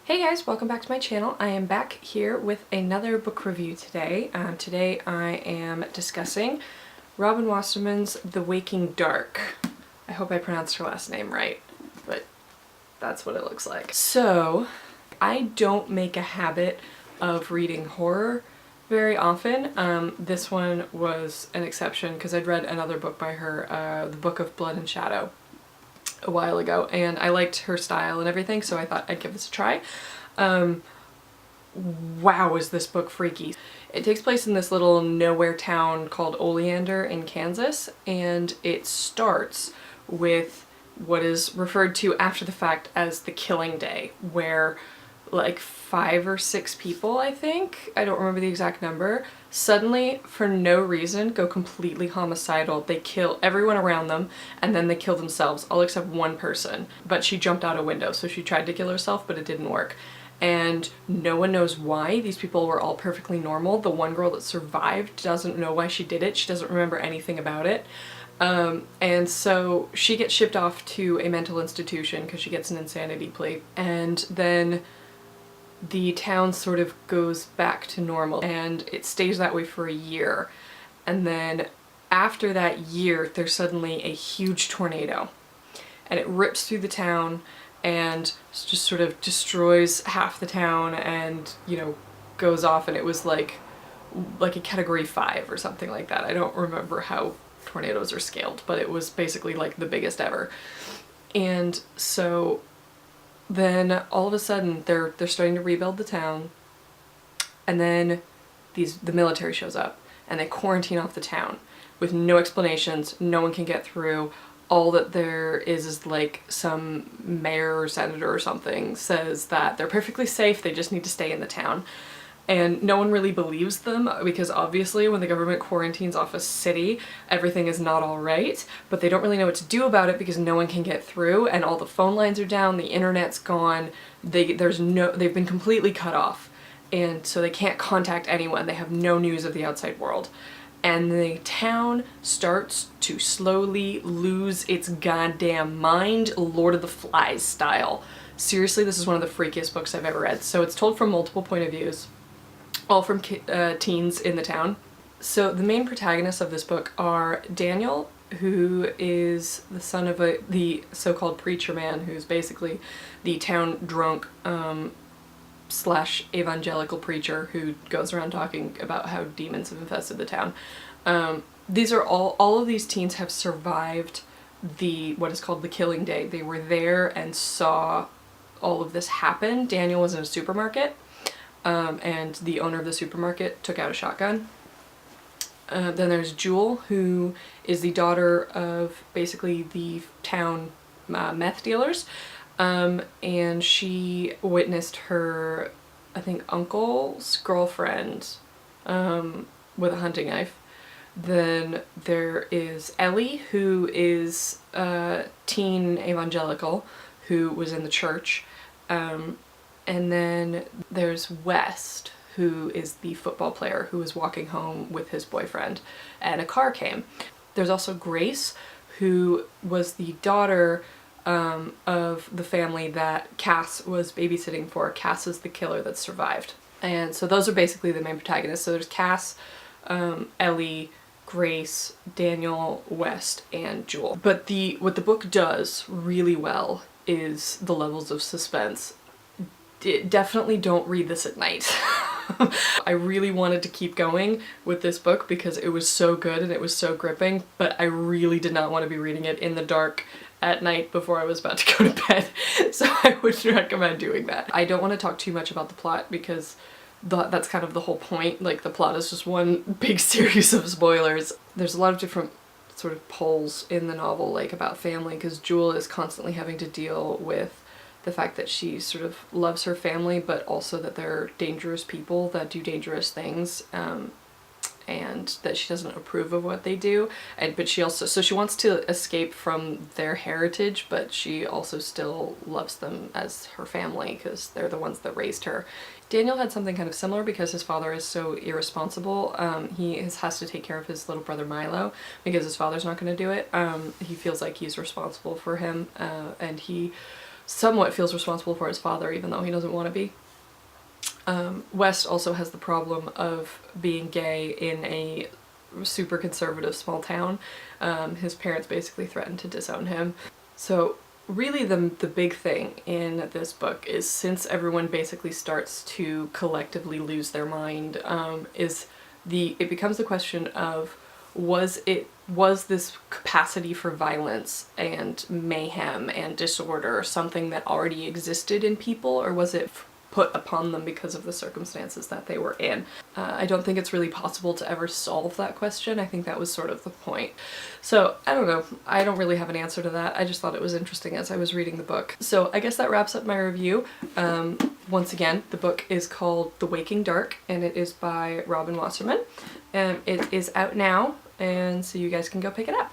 Hey guys, welcome back to my channel. I am back here with another book review today. Today I am discussing Robin Wasserman's The Waking Dark. I hope I pronounced her last name right, but that's what it looks like. So, I don't make a habit of reading horror very often. This one was an exception because I'd read another book by her, The Book of Blood and Shadow, a while ago, and I liked her style and everything, so I thought I'd give this a try. Wow, is this book freaky. It takes place in this little nowhere town called Oleander in Kansas, and it starts with what is referred to after the fact as the killing day, where like 5 or 6 people, I think, I don't remember the exact number, suddenly, for no reason, go completely homicidal. They kill everyone around them, and then they kill themselves, all except one person. But she jumped out a window, so she tried to kill herself, but it didn't work. And no one knows why. These people were all perfectly normal. The one girl that survived doesn't know why she did it. She doesn't remember anything about it. And so she gets shipped off to a mental institution because she gets an insanity plea. And then the town sort of goes back to normal, and it stays that way for a year. And then after that year, there's suddenly a huge tornado, and it rips through the town and just sort of destroys half the town and, you know, goes off. And it was like a category 5 or something like that. I don't remember how tornadoes are scaled, but it was basically like the biggest ever. And so then all of a sudden they're starting to rebuild the town, and then the military shows up and they quarantine off the town with no explanations. No one can get through. All that there is like some mayor or senator or something says that they're perfectly safe, they just need to stay in the town. And no one really believes them, because obviously when the government quarantines off a city, everything is not all right, but they don't really know what to do about it because no one can get through, and all the phone lines are down, the internet's gone, they've been completely cut off, and so they can't contact anyone, they have no news of the outside world. And the town starts to slowly lose its goddamn mind, Lord of the Flies style. Seriously, this is one of the freakiest books I've ever read. So it's told from multiple point of views, all from teens in the town. So the main protagonists of this book are Daniel, who is the son of the so-called preacher man, who's basically the town drunk slash evangelical preacher who goes around talking about how demons have infested the town. These are all of these teens have survived what is called the killing day. They were there and saw all of this happen. Daniel was in a supermarket, and the owner of the supermarket took out a shotgun. Then there's Jewel, who is the daughter of basically the town meth dealers, and she witnessed her, I think, uncle's girlfriend with a hunting knife. Then there is Ellie, who is a teen evangelical who was in the church. And then there's West, who is the football player who was walking home with his boyfriend, and a car came. There's also Grace, who was the daughter of the family that Cass was babysitting for. Cass is the killer that survived. And so those are basically the main protagonists. So there's Cass, Ellie, Grace, Daniel, West, and Jewel. But what the book does really well is the levels of suspense. Definitely don't read this at night. I really wanted to keep going with this book because it was so good and it was so gripping, but I really did not want to be reading it in the dark at night before I was about to go to bed, so I wouldn't recommend doing that. I don't want to talk too much about the plot because that's kind of the whole point. Like, the plot is just one big series of spoilers. There's a lot of different sort of poles in the novel, like about family, because Jewel is constantly having to deal with the fact that she sort of loves her family, but also that they're dangerous people that do dangerous things, and that she doesn't approve of what they do. But she also, so she wants to escape from their heritage, but she also still loves them as her family because they're the ones that raised her. Daniel had something kind of similar because his father is so irresponsible. He has to take care of his little brother Milo because his father's not going to do it. He feels like he's responsible for him, and he somewhat feels responsible for his father even though he doesn't want to be. West also has the problem of being gay in a super conservative small town. His parents basically threatened to disown him. So really the big thing in this book is, since everyone basically starts to collectively lose their mind, it becomes the question of, was this capacity for violence and mayhem and disorder something that already existed in people, or was it put upon them because of the circumstances that they were in? I don't think it's really possible to ever solve that question. I think that was sort of the point. So I don't know. I don't really have an answer to that. I just thought it was interesting as I was reading the book. So I guess that wraps up my review. Once again, the book is called The Waking Dark, and it is by Robin Wasserman. It is out now, and so you guys can go pick it up.